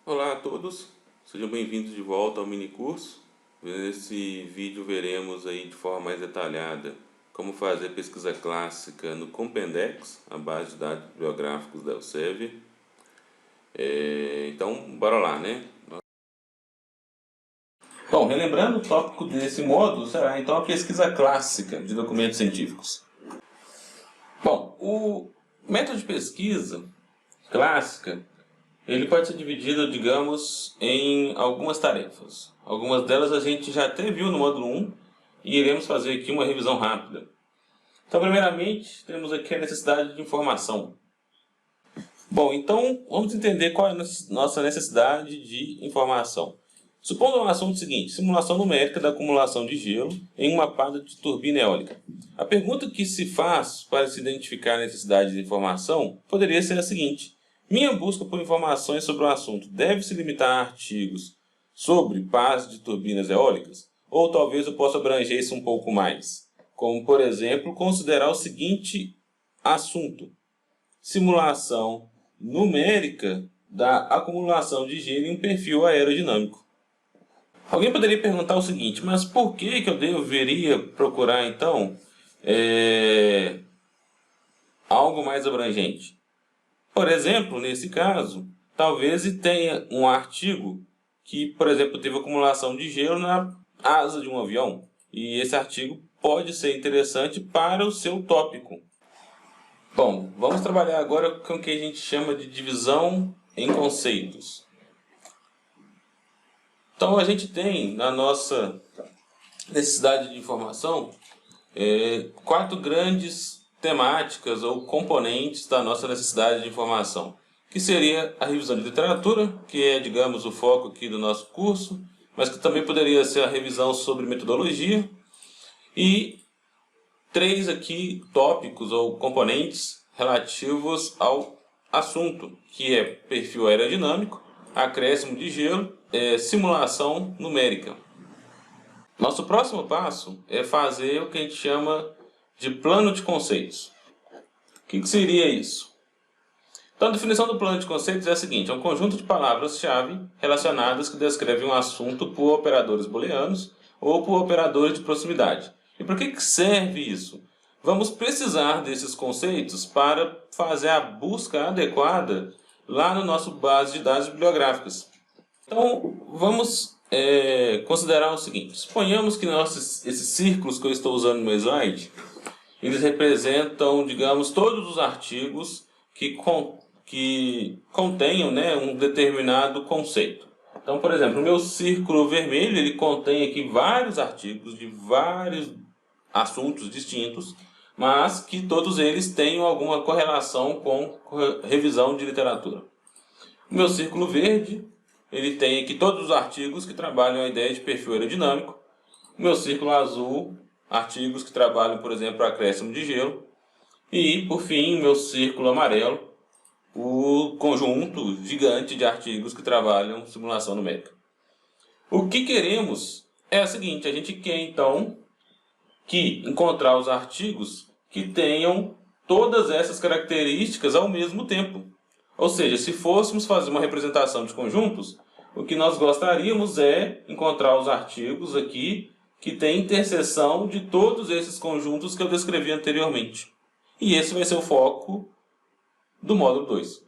Olá a todos, sejam bem-vindos de volta ao mini curso. Nesse vídeo veremos aí de forma mais detalhada como fazer pesquisa clássica no Compendex, a base de dados bibliográficos da Elsevier. Então, bora lá, né? Bom, relembrando o tópico desse módulo, será então a pesquisa clássica de documentos científicos. Bom, o método de pesquisa clássica ele pode ser dividido, digamos, em algumas tarefas. Algumas delas a gente já até viu no módulo 1 e iremos fazer aqui uma revisão rápida. Então, primeiramente, temos aqui a necessidade de informação. Bom, então vamos entender qual é a nossa necessidade de informação. Supondo um assunto seguinte, simulação numérica da acumulação de gelo em uma quadra de turbina eólica. A pergunta que se faz para se identificar a necessidade de informação poderia ser a seguinte: minha busca por informações sobre o assunto deve se limitar a artigos sobre pás de turbinas eólicas? Ou talvez eu possa abranger isso um pouco mais? Como, por exemplo, considerar o seguinte assunto: simulação numérica da acumulação de gelo em um perfil aerodinâmico. Alguém poderia perguntar o seguinte: mas por que eu deveria procurar então algo mais abrangente? Por exemplo, nesse caso, talvez tenha um artigo que, por exemplo, teve acumulação de gelo na asa de um avião. E esse artigo pode ser interessante para o seu tópico. Bom, vamos trabalhar agora com o que a gente chama de divisão em conceitos. Então, a gente tem na nossa necessidade de informação quatro grandes temáticas ou componentes da nossa necessidade de informação, que seria a revisão de literatura, que é, digamos, o foco aqui do nosso curso, mas que também poderia ser a revisão sobre metodologia, e três aqui tópicos ou componentes relativos ao assunto, que é perfil aerodinâmico, acréscimo de gelo, simulação numérica. Nosso próximo passo é fazer o que a gente chama de plano de conceitos. O que seria isso? Então, a definição do plano de conceitos é a seguinte: é um conjunto de palavras-chave relacionadas que descrevem um assunto por operadores booleanos ou por operadores de proximidade. E para que serve isso? Vamos precisar desses conceitos para fazer a busca adequada lá no nosso base de dados bibliográficas. Então, vamos considerar o seguinte: suponhamos que esses círculos que eu estou usando no meu slide, eles representam, digamos, todos os artigos que contenham, né, um determinado conceito. Então, por exemplo, o meu círculo vermelho ele contém aqui vários artigos de vários assuntos distintos, mas que todos eles tenham alguma correlação com revisão de literatura. O meu círculo verde ele tem aqui todos os artigos que trabalham a ideia de perfil aerodinâmico. O meu círculo azul, artigos que trabalham, por exemplo, acréscimo de gelo. E, por fim, o meu círculo amarelo, o conjunto gigante de artigos que trabalham simulação numérica. O que queremos é o seguinte: a gente quer, então, encontrar os artigos que tenham todas essas características ao mesmo tempo. Ou seja, se fôssemos fazer uma representação de conjuntos, o que nós gostaríamos é encontrar os artigos aqui que têm interseção de todos esses conjuntos que eu descrevi anteriormente. E esse vai ser o foco do módulo 2.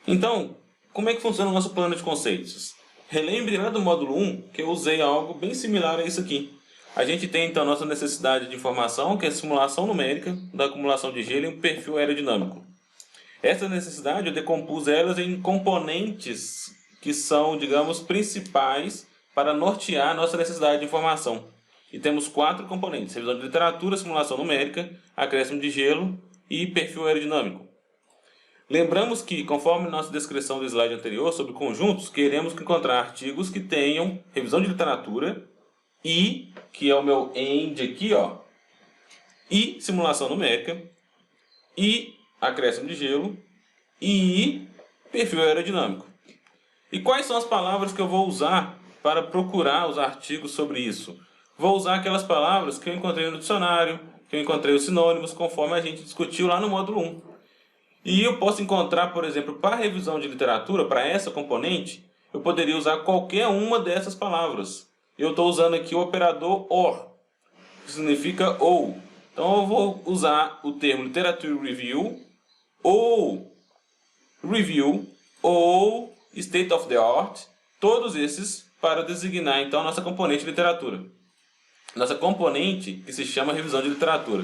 Então, como é que funciona o nosso plano de conceitos? Relembre lá do módulo 1 que eu usei algo bem similar a isso aqui. A gente tem então a nossa necessidade de informação, que é a simulação numérica da acumulação de gelo em um perfil aerodinâmico. Essa necessidade eu decompus elas em componentes que são, digamos, principais para nortear a nossa necessidade de informação. E temos quatro componentes: revisão de literatura, simulação numérica, acréscimo de gelo e perfil aerodinâmico. Lembramos que, conforme nossa descrição do slide anterior sobre conjuntos, queremos encontrar artigos que tenham revisão de literatura e, que é o meu AND aqui, ó, e simulação numérica, e acréscimo de gelo, e perfil aerodinâmico. E quais são as palavras que eu vou usar para procurar os artigos sobre isso? Vou usar aquelas palavras que eu encontrei no dicionário, que eu encontrei os sinônimos, conforme a gente discutiu lá no módulo 1. E eu posso encontrar, por exemplo, para revisão de literatura, para essa componente, eu poderia usar qualquer uma dessas palavras. Eu estou usando aqui o operador OR, que significa ou. Então eu vou usar o termo Literature Review, ou Review, ou State of the Art, todos esses para designar então nossa componente de literatura. Nossa componente que se chama revisão de literatura.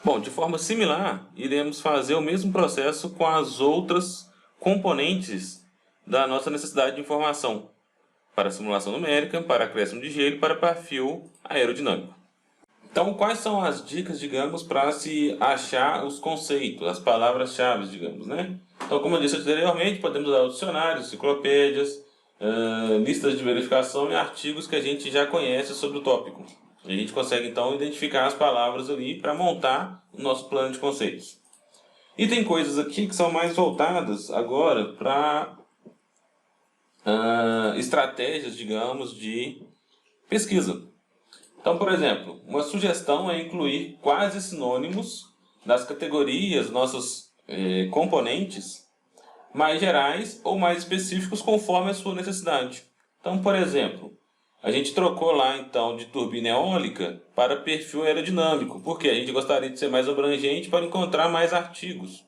Bom, de forma similar, iremos fazer o mesmo processo com as outras componentes da nossa necessidade de informação, para simulação numérica, para acréscimo de gelo, para perfil aerodinâmico. Então, quais são as dicas, digamos, para se achar os conceitos, as palavras-chave, digamos, né? Então, como eu disse anteriormente, podemos usar dicionários, enciclopédias, listas de verificação e artigos que a gente já conhece sobre o tópico. A gente consegue, então, identificar as palavras ali para montar o nosso plano de conceitos. E tem coisas aqui que são mais voltadas agora para estratégias, digamos, de pesquisa. Então, por exemplo, uma sugestão é incluir quase sinônimos das categorias, nossos componentes, mais gerais ou mais específicos conforme a sua necessidade. Então, por exemplo, a gente trocou lá então de turbina eólica para perfil aerodinâmico, porque a gente gostaria de ser mais abrangente para encontrar mais artigos.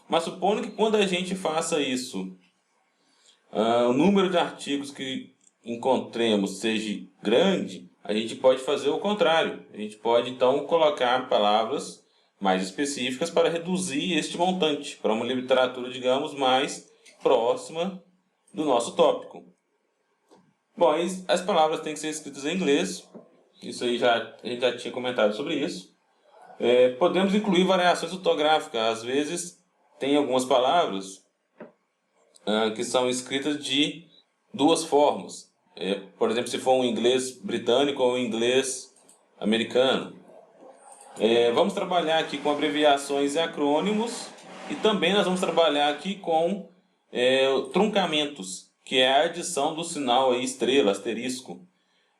Mas supondo que quando a gente faça isso, o número de artigos que encontremos seja grande, a gente pode fazer o contrário. A gente pode então colocar palavras mais específicas para reduzir este montante, para uma literatura, digamos, mais próxima do nosso tópico. Bom, as palavras têm que ser escritas em inglês. Isso aí a gente já tinha comentado sobre isso. Podemos incluir variações ortográficas. Às vezes tem algumas palavras que são escritas de duas formas. Por exemplo, se for um inglês britânico ou um inglês americano. Vamos trabalhar aqui com abreviações e acrônimos. E também nós vamos trabalhar aqui com truncamentos, que é a adição do sinal aí, estrela, asterisco.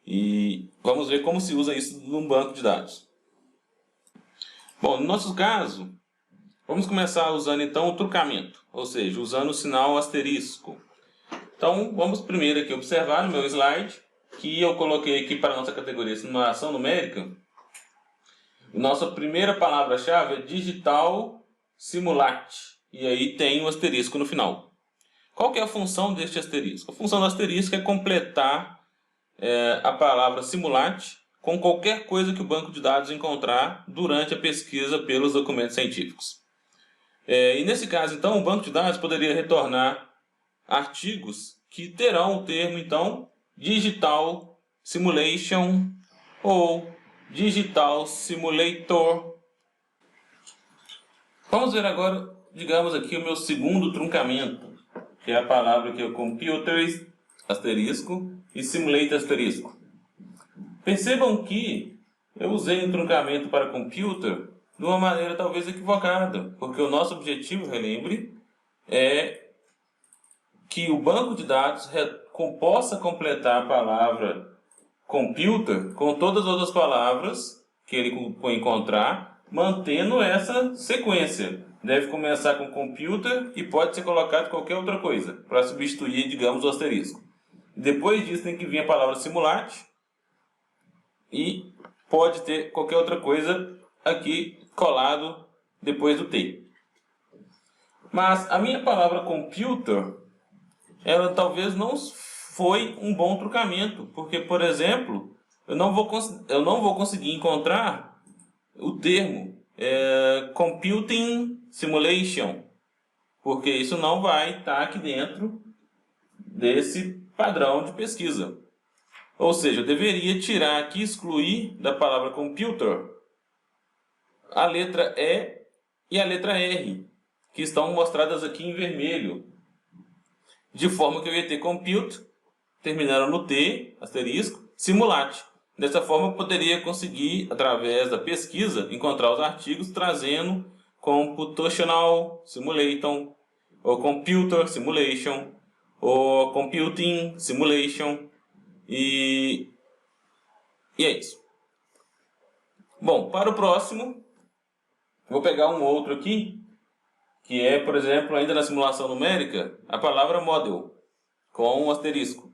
E vamos ver como se usa isso num banco de dados. Bom, no nosso caso, vamos começar usando então o truncamento, ou seja, usando o sinal asterisco. Então, vamos primeiro aqui observar no meu slide, que eu coloquei aqui para a nossa categoria simulação numérica. Nossa primeira palavra-chave é digital simulate, e aí tem um asterisco no final. Qual que é a função deste asterisco? A função do asterisco é completar a palavra simulate com qualquer coisa que o banco de dados encontrar durante a pesquisa pelos documentos científicos. E nesse caso, então, o banco de dados poderia retornar artigos que terão o termo, então, Digital Simulation ou Digital Simulator. Vamos ver agora, digamos aqui, o meu segundo truncamento, que é a palavra que é Computer, asterisco, e Simulate, asterisco. Percebam que eu usei um truncamento para Computer de uma maneira talvez equivocada, porque o nosso objetivo, relembre, é que o banco de dados possa completar a palavra computer com todas as outras palavras que ele encontrar, mantendo essa sequência. Deve começar com computer e pode ser colocado qualquer outra coisa, para substituir, digamos, o asterisco. Depois disso tem que vir a palavra simulate e pode ter qualquer outra coisa aqui colado depois do T. Mas a minha palavra computer, ela talvez não foi um bom truncamento, porque, por exemplo, eu não vou conseguir encontrar o termo Computing Simulation, porque isso não vai estar aqui dentro desse padrão de pesquisa. Ou seja, eu deveria tirar aqui, excluir da palavra computer a letra E e a letra R, que estão mostradas aqui em vermelho. De forma que eu ia ter compute, terminando no T, asterisco, simulate. Dessa forma eu poderia conseguir, através da pesquisa, encontrar os artigos trazendo Computational Simulation, ou Computer Simulation, ou Computing Simulation, e é isso. Bom, para o próximo, vou pegar um outro aqui, que é, por exemplo, ainda na simulação numérica, a palavra model. com um asterisco.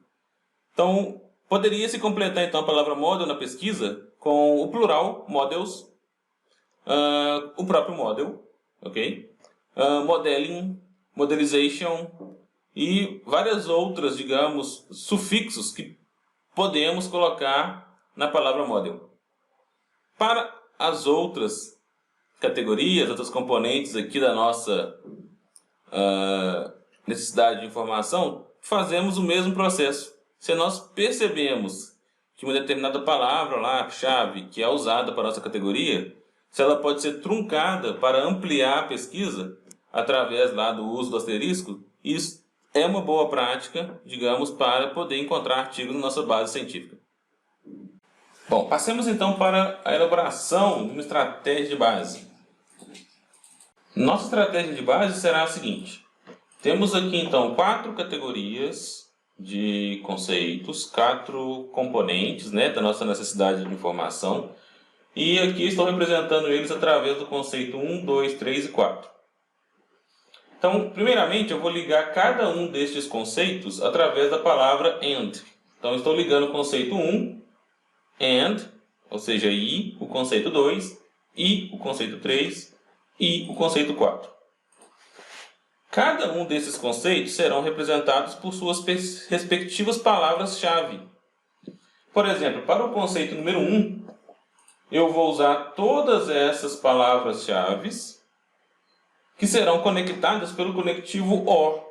Então, poderia se completar então a palavra model na pesquisa com o plural models, o próprio model, ok? Modeling, modelization e várias outras, digamos, sufixos que podemos colocar na palavra model. Para as outras categorias, outros componentes aqui da nossa necessidade de informação, fazemos o mesmo processo. Se nós percebemos que uma determinada palavra lá, chave, que é usada para a nossa categoria, se ela pode ser truncada para ampliar a pesquisa através lá do uso do asterisco, isso é uma boa prática, digamos, para poder encontrar artigos na nossa base científica. Bom, passemos então para a elaboração de uma estratégia de base. Nossa estratégia de base será a seguinte. Temos aqui então 4 categorias de conceitos, 4 componentes, né, da nossa necessidade de informação. E aqui estou representando eles através do conceito 1, 2, 3 e 4. Então, primeiramente, eu vou ligar cada um destes conceitos através da palavra AND. Então, estou ligando o conceito 1, AND, ou seja, e, o conceito 2, e, o conceito 3, e, o conceito 4. Cada um desses conceitos serão representados por suas respectivas palavras-chave. Por exemplo, para o conceito número 1, eu vou usar todas essas palavras-chave que serão conectadas pelo conectivo OR.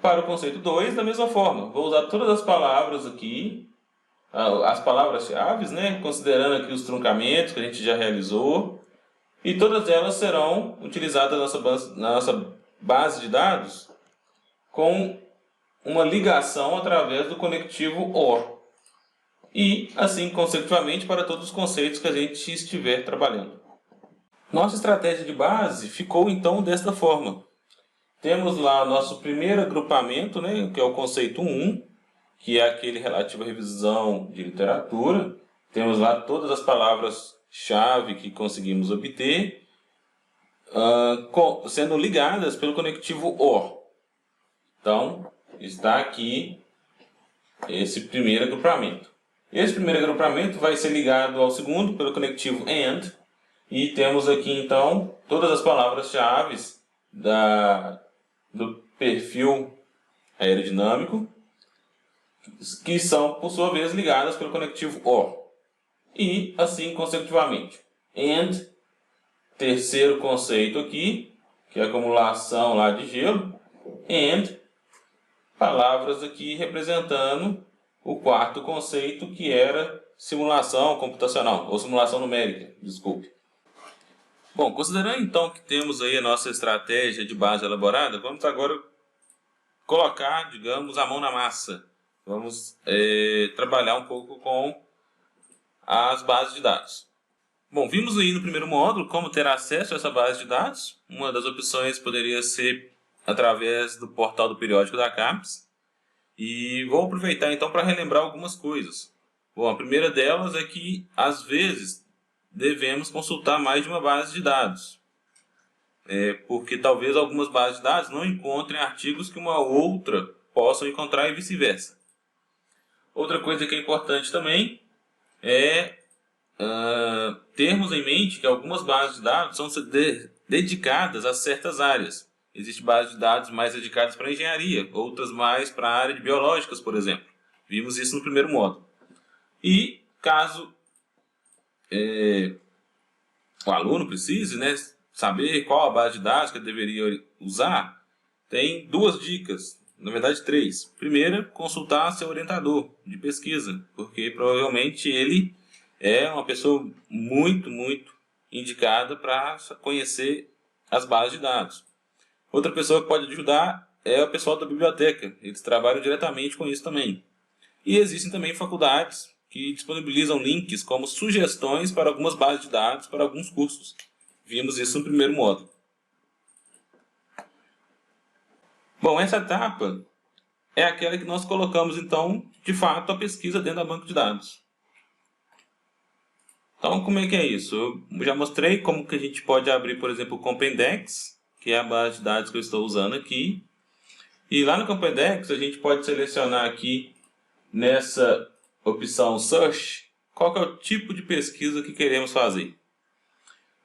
Para o conceito 2, da mesma forma, vou usar todas as palavras aqui, as palavras-chave, né, considerando aqui os truncamentos que a gente já realizou, e todas elas serão utilizadas na nossa base de dados com uma ligação através do conectivo OR. E assim consecutivamente para todos os conceitos que a gente estiver trabalhando. Nossa estratégia de base ficou então desta forma. Temos lá nosso primeiro agrupamento, né, que é o conceito 1, que é aquele relativo à revisão de literatura. Temos lá todas as palavras-chave que conseguimos obter, sendo ligadas pelo conectivo OR. Então, está aqui esse primeiro agrupamento. Esse primeiro agrupamento vai ser ligado ao segundo pelo conectivo AND. E temos aqui, então, todas as palavras-chave do perfil aerodinâmico, que são, por sua vez, ligadas pelo conectivo OR. E, assim, consecutivamente. AND, terceiro conceito aqui, que é a acumulação lá de gelo. AND, palavras aqui representando o quarto conceito, que era simulação computacional, ou simulação numérica, desculpe. Bom, considerando então que temos aí a nossa estratégia de base elaborada, vamos agora colocar, digamos, a mão na massa. Vamos trabalhar um pouco com as bases de dados. Bom, vimos aí no primeiro módulo como ter acesso a essa base de dados. Uma das opções poderia ser através do portal do periódico da CAPES. E vou aproveitar então para relembrar algumas coisas. Bom, a primeira delas é que, às vezes, devemos consultar mais de uma base de dados. Porque talvez algumas bases de dados não encontrem artigos que uma outra possam encontrar e vice-versa. Outra coisa que é importante também é termos em mente que algumas bases de dados são dedicadas a certas áreas. Existem bases de dados mais dedicadas para a engenharia, outras mais para a área de biológicas, por exemplo. Vimos isso no primeiro módulo. E caso o aluno precise, né, saber qual a base de dados que ele deveria usar, tem 2 dicas, na verdade 3. Primeira, consultar seu orientador de pesquisa, porque provavelmente ele é uma pessoa muito indicada para conhecer as bases de dados. Outra pessoa que pode ajudar é o pessoal da biblioteca, eles trabalham diretamente com isso também. E existem também faculdades que disponibilizam links como sugestões para algumas bases de dados para alguns cursos. Vimos isso no primeiro módulo. Bom, essa etapa é aquela que nós colocamos, então, de fato, a pesquisa dentro da banca de dados. Então, como é que é isso? Eu já mostrei como que a gente pode abrir, por exemplo, o Compendex, que é a base de dados que eu estou usando aqui. E lá no Compendex a gente pode selecionar aqui nessa opção Search qual que é o tipo de pesquisa que queremos fazer.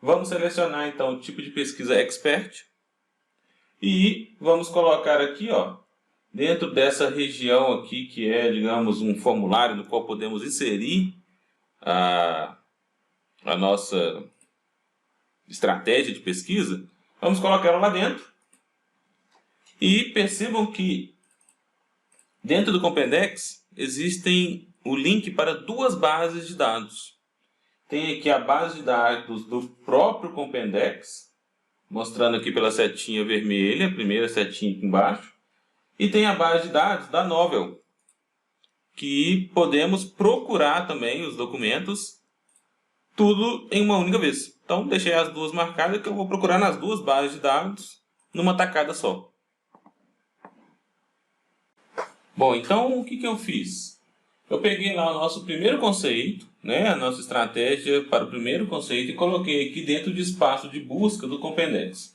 Vamos selecionar então o tipo de pesquisa Expert e vamos colocar aqui, ó, dentro dessa região aqui que é, digamos, um formulário no qual podemos inserir a nossa estratégia de pesquisa, vamos colocar ela lá dentro. E percebam que dentro do Compendex existem o link para duas bases de dados. Tem aqui a base de dados do próprio Compendex, mostrando aqui pela setinha vermelha, a primeira setinha aqui embaixo. E tem a base de dados da Novel, que podemos procurar também os documentos, tudo em uma única vez. Então deixei as duas marcadas que eu vou procurar nas duas bases de dados numa tacada só. Bom, então o que eu fiz? Eu peguei lá o nosso primeiro conceito, né, a nossa estratégia para o primeiro conceito, e coloquei aqui dentro do espaço de busca do Compendex.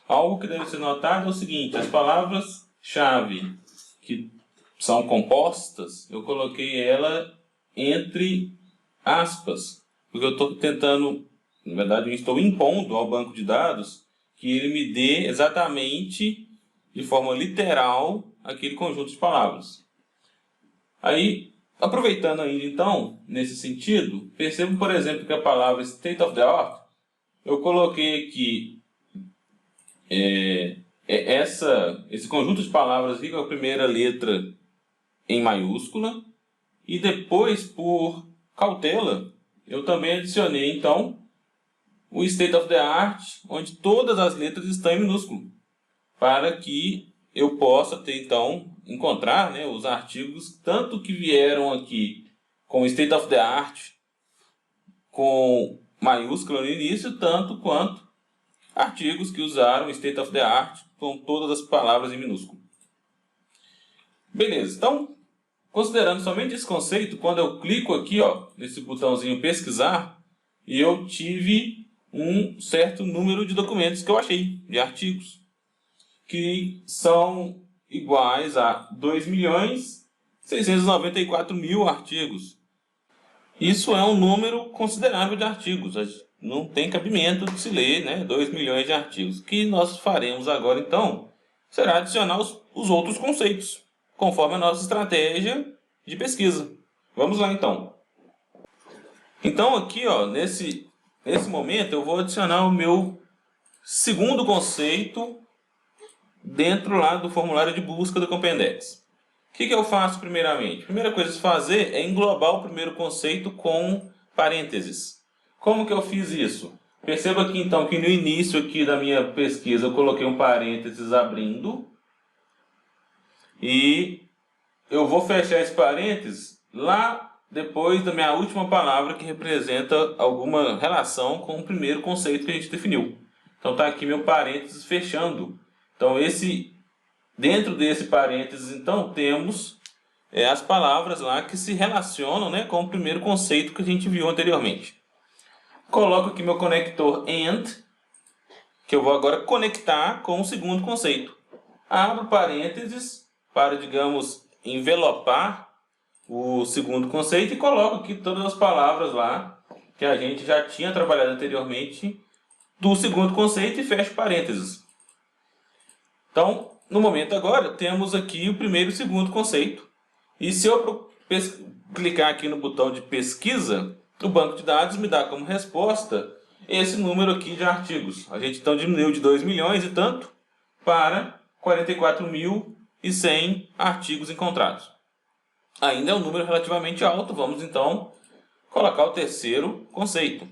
Algo que deve ser notado é o seguinte: as palavras-chave que são compostas, eu coloquei ela entre aspas, porque eu estou tentando, na verdade eu estou impondo ao banco de dados que ele me dê exatamente, de forma literal, aquele conjunto de palavras. Aí, aproveitando ainda então, nesse sentido, percebo, por exemplo, que a palavra state of the art, eu coloquei aqui esse conjunto de palavras aqui com a primeira letra em maiúscula, e depois, por cautela, eu também adicionei então o state of the art, onde todas as letras estão em minúsculo, para que eu possa ter então encontrar, né, os artigos tanto que vieram aqui com state of the art com maiúscula no início, tanto quanto artigos que usaram state of the art com todas as palavras em minúsculo. Beleza, então, considerando somente esse conceito, quando eu clico aqui, ó, nesse botãozinho pesquisar, eu tive um certo número de documentos que eu achei, de artigos, que são iguais a 2.694.000 artigos. Isso é um número considerável de artigos. Não tem cabimento de se ler, né, 2 milhões de artigos. O que nós faremos agora, então, será adicionar os outros conceitos, conforme a nossa estratégia de pesquisa. Vamos lá, então. Então, aqui, ó, nesse momento, eu vou adicionar o meu segundo conceito dentro lá do formulário de busca do Compendex. O que eu faço primeiramente? A primeira coisa a se fazer é englobar o primeiro conceito com parênteses. Como que eu fiz isso? Perceba aqui então que no início aqui da minha pesquisa eu coloquei um parênteses abrindo e eu vou fechar esse parênteses lá depois da minha última palavra que representa alguma relação com o primeiro conceito que a gente definiu. Então está aqui meu parênteses fechando. Então dentro desse parênteses então temos as palavras lá que se relacionam, né, com o primeiro conceito que a gente viu anteriormente. Coloco aqui meu conector AND, que eu vou agora conectar com o segundo conceito. Abro parênteses para, digamos, envelopar o segundo conceito e coloco aqui todas as palavras lá que a gente já tinha trabalhado anteriormente do segundo conceito e fecho parênteses. Então, no momento agora, temos aqui o primeiro e o segundo conceito. E se eu clicar aqui no botão de pesquisa, o banco de dados me dá como resposta esse número aqui de artigos. A gente então diminuiu de 2 milhões e tanto para 44.100 artigos encontrados. Ainda é um número relativamente alto, vamos então colocar o terceiro conceito.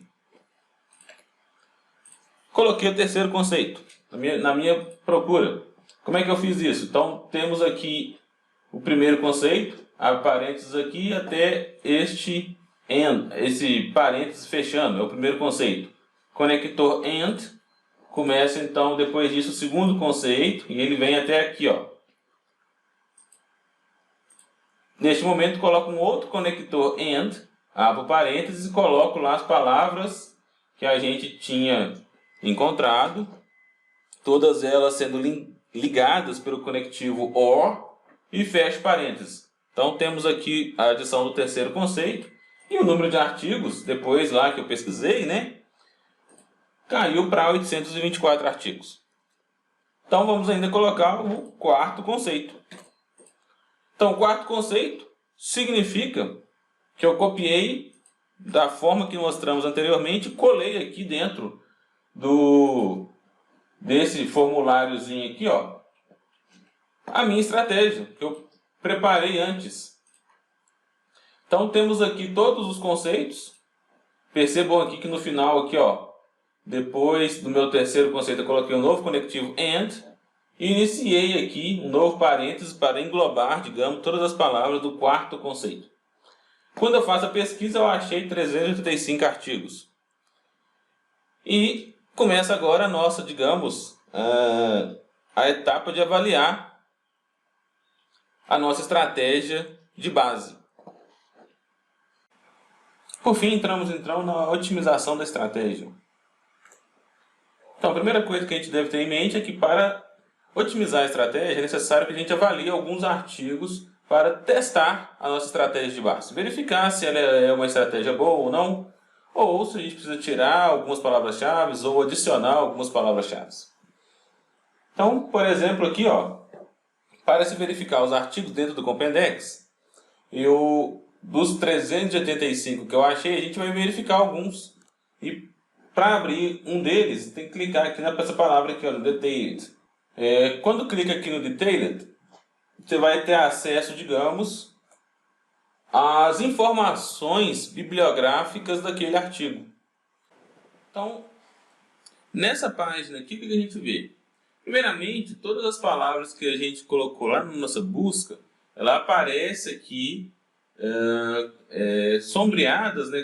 Coloquei o terceiro conceito na minha procura. Como é que eu fiz isso? Então temos aqui o primeiro conceito, abre parênteses aqui até esse parênteses fechando, é o primeiro conceito. Conector AND, começa então depois disso o segundo conceito e ele vem até aqui, ó. Neste momento coloco um outro conector AND, abro parênteses e coloco lá as palavras que a gente tinha encontrado, todas elas sendo ligadas pelo conectivo OR e fecho parênteses. Então temos aqui a adição do terceiro conceito e o número de artigos, depois lá que eu pesquisei, né, caiu para 824 artigos. Então vamos ainda colocar o quarto conceito. Então o quarto conceito significa que eu copiei da forma que mostramos anteriormente, colei aqui dentro desse formuláriozinho aqui, ó, a minha estratégia que eu preparei antes. Então temos aqui todos os conceitos. Percebam aqui que no final aqui, ó, depois do meu terceiro conceito eu coloquei um novo conectivo AND e iniciei aqui um novo parênteses para englobar, digamos, todas as palavras do quarto conceito. Quando eu faço a pesquisa eu achei 385 artigos. E começa agora a nossa, digamos, a etapa de avaliar a nossa estratégia de base. Por fim, entramos então na otimização da estratégia. Então, a primeira coisa que a gente deve ter em mente é que para otimizar a estratégia é necessário que a gente avalie alguns artigos para testar a nossa estratégia de base. Verificar se ela é uma estratégia boa ou não, ou se a gente precisa tirar algumas palavras-chave ou adicionar algumas palavras-chave. Então, por exemplo, aqui, ó, para se verificar os artigos dentro do Compendex, dos 385 que eu achei, a gente vai verificar alguns. E para abrir um deles, tem que clicar aqui nessa palavra aqui, ó, no Detailed. Quando clica aqui no Detailed, você vai ter acesso, digamos, às informações bibliográficas daquele artigo. Então, nessa página aqui, o que a gente vê? Primeiramente, todas as palavras que a gente colocou lá na nossa busca, ela aparece aqui sombreadas, né,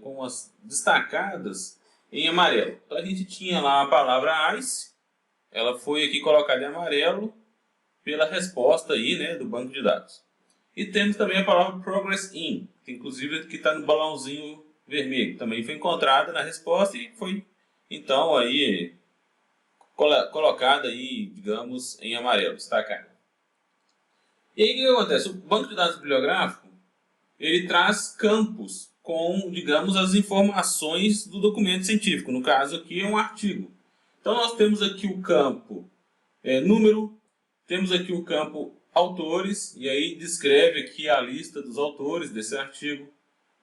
com as destacadas em amarelo. Então a gente tinha lá a palavra ICE, ela foi aqui colocada em amarelo pela resposta aí, né, do banco de dados. E temos também a palavra Progress In, que inclusive aqui está no balãozinho vermelho. Também foi encontrada na resposta e foi então aí colocada aí, digamos, em amarelo, destacada. E aí o que acontece? O banco de dados bibliográfico ele traz campos com, digamos, as informações do documento científico. No caso aqui é um artigo. Então nós temos aqui o campo número, temos aqui o campo autores, e aí descreve aqui a lista dos autores desse artigo.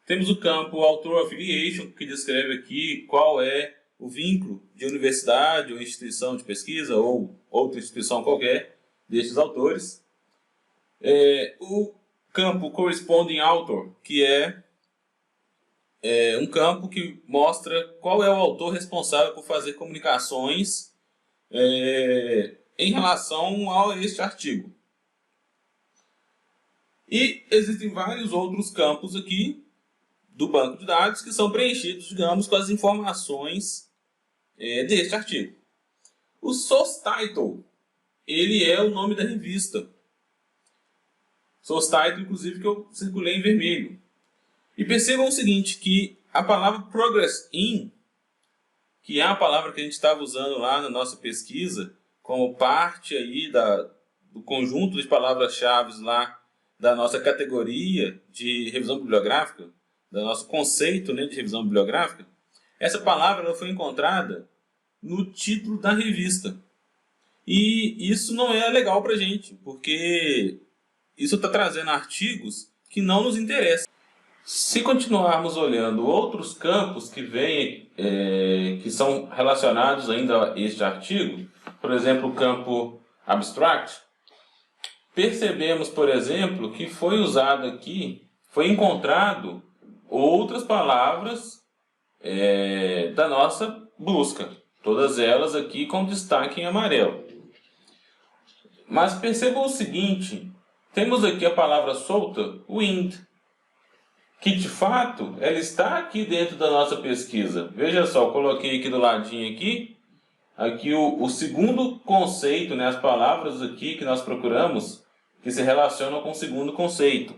Temos o campo author affiliation, que descreve aqui qual é o vínculo de universidade ou instituição de pesquisa ou outra instituição qualquer desses autores. O campo corresponding author, que é um campo que mostra qual é o autor responsável por fazer comunicações em relação a este artigo. E existem vários outros campos aqui do banco de dados que são preenchidos, digamos, com as informações deste artigo. O source title, ele é o nome da revista. Source title, inclusive, que eu circulei em vermelho. E percebam o seguinte, que a palavra Progress In, que é a palavra que a gente estava usando lá na nossa pesquisa, como parte aí do conjunto de palavras-chave lá da nossa categoria de revisão bibliográfica, do nosso conceito, né, de revisão bibliográfica, essa palavra ela foi encontrada no título da revista. E isso não é legal para a gente, porque isso está trazendo artigos que não nos interessam. Se continuarmos olhando outros campos que vêm, que são relacionados ainda a este artigo, por exemplo, o campo Abstract, percebemos, por exemplo, que foi usado aqui, foi encontrado outras palavras da nossa busca, todas elas aqui com destaque em amarelo. Mas percebam o seguinte, temos aqui a palavra solta, wind, que de fato ela está aqui dentro da nossa pesquisa. Veja só, eu coloquei aqui do ladinho aqui o segundo conceito, né, as palavras aqui que nós procuramos que se relacionam com o segundo conceito.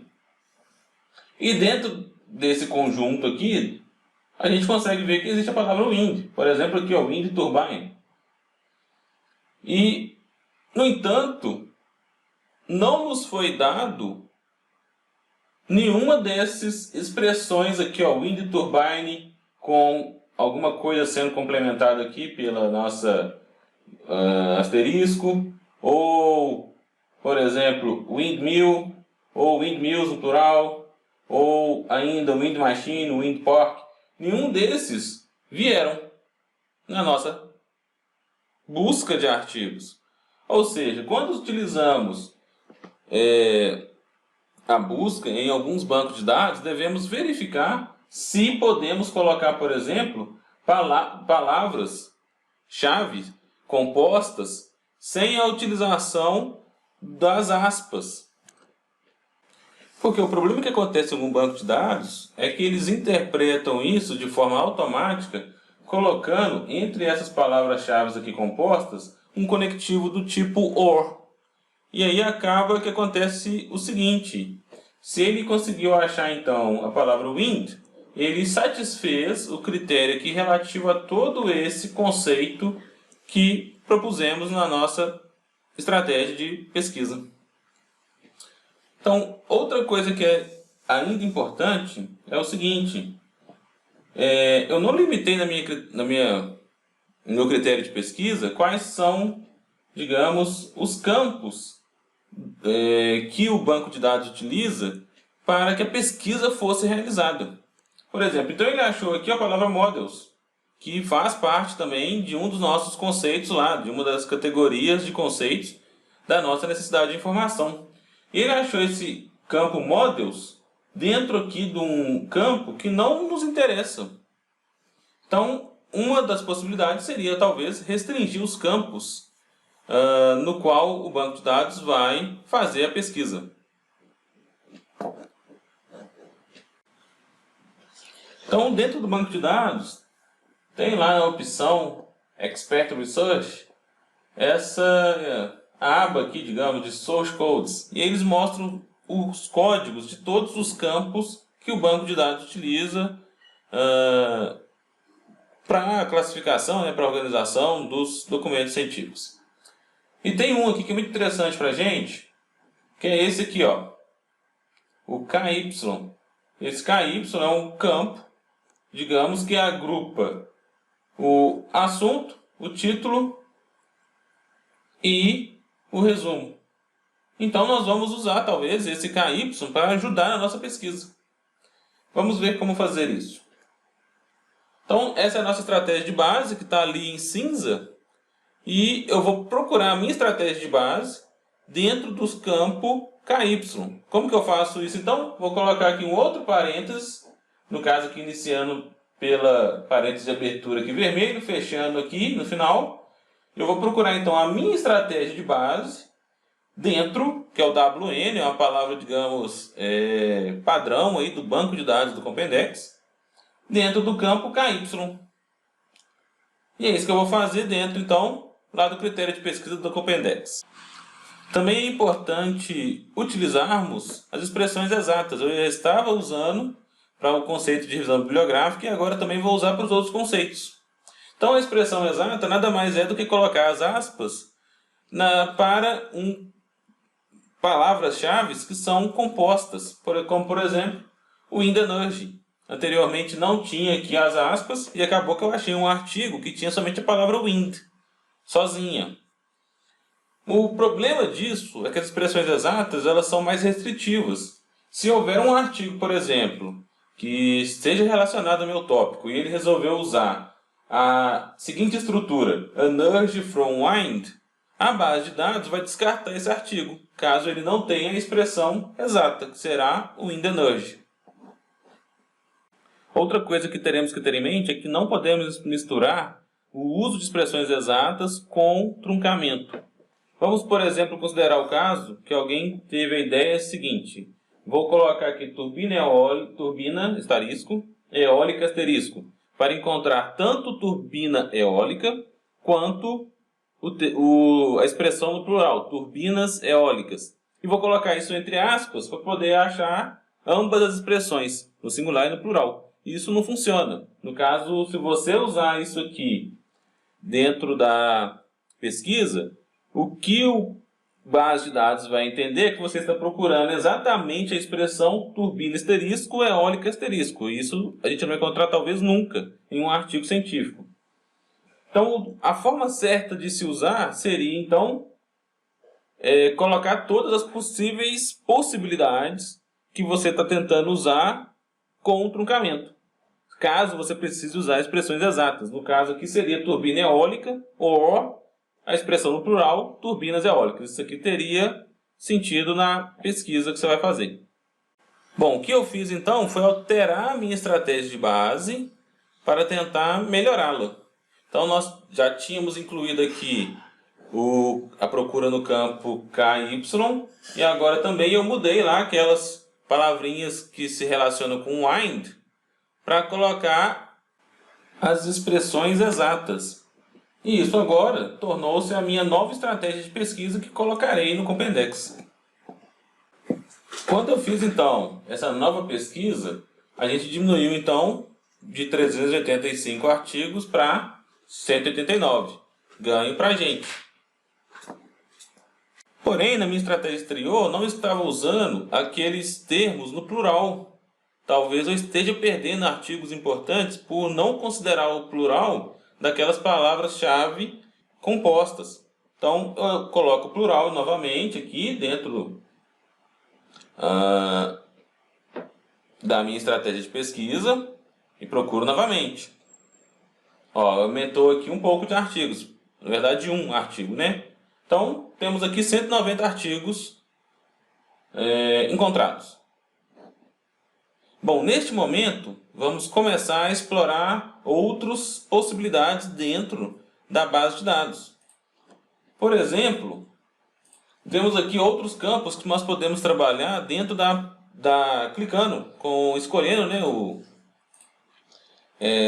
E dentro desse conjunto aqui, a gente consegue ver que existe a palavra wind. Por exemplo, aqui, ó, wind turbine. E No entanto, não nos foi dado nenhuma dessas expressões aqui, ó, wind turbine, com alguma coisa sendo complementada aqui pela nossa asterisco, ou, por exemplo, windmill, ou windmills no plural, ou ainda wind machine, wind park. Nenhum desses vieram na nossa busca de artigos. Ou seja, quando utilizamos a busca em alguns bancos de dados, devemos verificar se podemos colocar, por exemplo, palavras-chave compostas sem a utilização das aspas. Porque o problema que acontece em algum banco de dados é que eles interpretam isso de forma automática, colocando entre essas palavras-chave aqui compostas um conectivo do tipo OR. E aí acaba que acontece o seguinte: se ele conseguiu achar então a palavra wind, ele satisfez o critério aqui relativo a todo esse conceito que propusemos na nossa estratégia de pesquisa. Então, outra coisa que é ainda importante é o seguinte: eu não limitei no meu critério de pesquisa quais são, digamos, os campos que o banco de dados utiliza para que a pesquisa fosse realizada. Por exemplo, então ele achou aqui a palavra models, que faz parte também de um dos nossos conceitos lá, de uma das categorias de conceitos da nossa necessidade de informação. E ele achou esse campo models dentro aqui de um campo que não nos interessa. Então, uma das possibilidades seria talvez restringir os campos no qual o banco de dados vai fazer a pesquisa. Então, dentro do banco de dados, tem lá a opção Expert Research, essa aba aqui, digamos, de Source Codes. E eles mostram os códigos de todos os campos que o banco de dados utiliza para a classificação, para a organização dos documentos científicos. E tem um aqui que é muito interessante para a gente, que é esse aqui, ó, o KY. Esse KY é um campo, digamos, que agrupa o assunto, o título e o resumo. Então nós vamos usar talvez esse KY para ajudar na nossa pesquisa. Vamos ver como fazer isso. Então essa é a nossa estratégia de base, que está ali em cinza. E eu vou procurar a minha estratégia de base dentro dos campos KY. Como que eu faço isso? Então, vou colocar aqui um outro parênteses, no caso aqui iniciando pela parênteses de abertura aqui vermelho, fechando aqui no final. Eu vou procurar então a minha estratégia de base dentro, que é o WN, é uma palavra, digamos, padrão aí do banco de dados do Compendex, dentro do campo KY. E é isso que eu vou fazer dentro, então, lá do critério de pesquisa do Compendex. Também é importante utilizarmos as expressões exatas. Eu já estava usando para o conceito de revisão bibliográfica e agora também vou usar para os outros conceitos. Então, a expressão exata nada mais é do que colocar as aspas para palavras-chave que são compostas, como por exemplo, o wind energy. Anteriormente não tinha aqui as aspas e acabou que eu achei um artigo que tinha somente a palavra wind, sozinha. O problema disso é que as expressões exatas elas são mais restritivas. Se houver um artigo, por exemplo, que esteja relacionado ao meu tópico e ele resolveu usar a seguinte estrutura, energy from wind, a base de dados vai descartar esse artigo, caso ele não tenha a expressão exata, que será o wind energy. Outra coisa que teremos que ter em mente é que não podemos misturar o uso de expressões exatas com truncamento. Vamos, por exemplo, considerar o caso que alguém teve a ideia seguinte. Vou colocar aqui turbina asterisco, eólica asterisco, para encontrar tanto turbina eólica quanto a expressão no plural, turbinas eólicas. E vou colocar isso entre aspas para poder achar ambas as expressões, no singular e no plural. Isso não funciona. No caso, se você usar isso aqui dentro da pesquisa, O que o base de dados vai entender é que você está procurando exatamente a expressão turbina asterisco, eólica asterisco. Isso a gente não vai encontrar talvez nunca em um artigo científico. Então, a forma certa de se usar seria, então, colocar todas as possíveis possibilidades que você está tentando usar com o truncamento. Caso você precise usar expressões exatas. No caso aqui seria turbina eólica ou a expressão no plural, turbinas eólicas. Isso aqui teria sentido na pesquisa que você vai fazer. Bom, o que eu fiz então foi alterar a minha estratégia de base para tentar melhorá-la. Então nós já tínhamos incluído aqui a procura no campo KY e agora também eu mudei lá aquelas palavrinhas que se relacionam com wind para colocar as expressões exatas. E isso agora tornou-se a minha nova estratégia de pesquisa que colocarei no Compendex. Quando eu fiz então essa nova pesquisa, a gente diminuiu então de 385 artigos para 189. Ganho para a gente. Porém, na minha estratégia exterior, não estava usando aqueles termos no plural. Talvez eu esteja perdendo artigos importantes por não considerar o plural daquelas palavras-chave compostas. Então, eu coloco o plural novamente aqui dentro da minha estratégia de pesquisa e procuro novamente. Ó, aumentou aqui um pouco de artigos. Na verdade, um artigo, né? Então, temos aqui 190 artigos encontrados. Bom, neste momento, vamos começar a explorar outras possibilidades dentro da base de dados. Por exemplo, temos aqui outros campos que nós podemos trabalhar dentro clicando, escolhendo, né,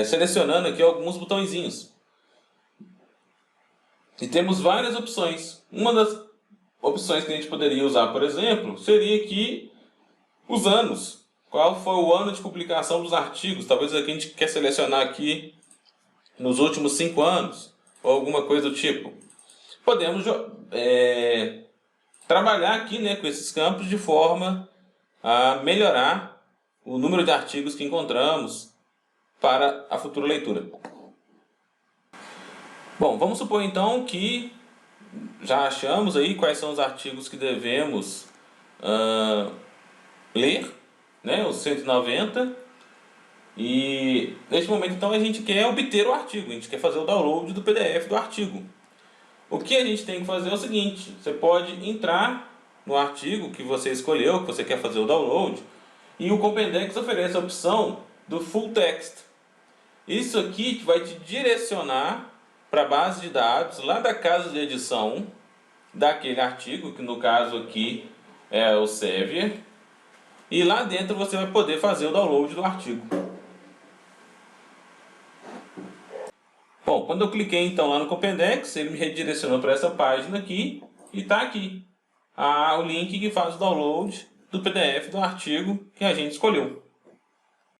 selecionando aqui alguns botõezinhos. E temos várias opções. Uma das opções que a gente poderia usar, por exemplo, seria aqui os anos. Qual foi o ano de publicação dos artigos? Talvez aqui a gente quer selecionar aqui nos últimos 5 anos, ou alguma coisa do tipo. Podemos trabalhar aqui, né, com esses campos de forma a melhorar o número de artigos que encontramos para a futura leitura. Bom, vamos supor então que já achamos aí quais são os artigos que devemos ler, né, os 190, e neste momento então a gente quer obter o artigo, a gente quer fazer o download do PDF do artigo. O que a gente tem que fazer é o seguinte: você pode entrar no artigo que você escolheu, que você quer fazer o download, e o Compendex oferece a opção do Full Text. Isso aqui vai te direcionar para a base de dados lá da casa de edição daquele artigo, que no caso aqui é o Sevier, e lá dentro você vai poder fazer o download do artigo. Bom, quando eu cliquei então lá no Compendex, ele me redirecionou para essa página aqui, e está aqui o link que faz o download do PDF do artigo que a gente escolheu.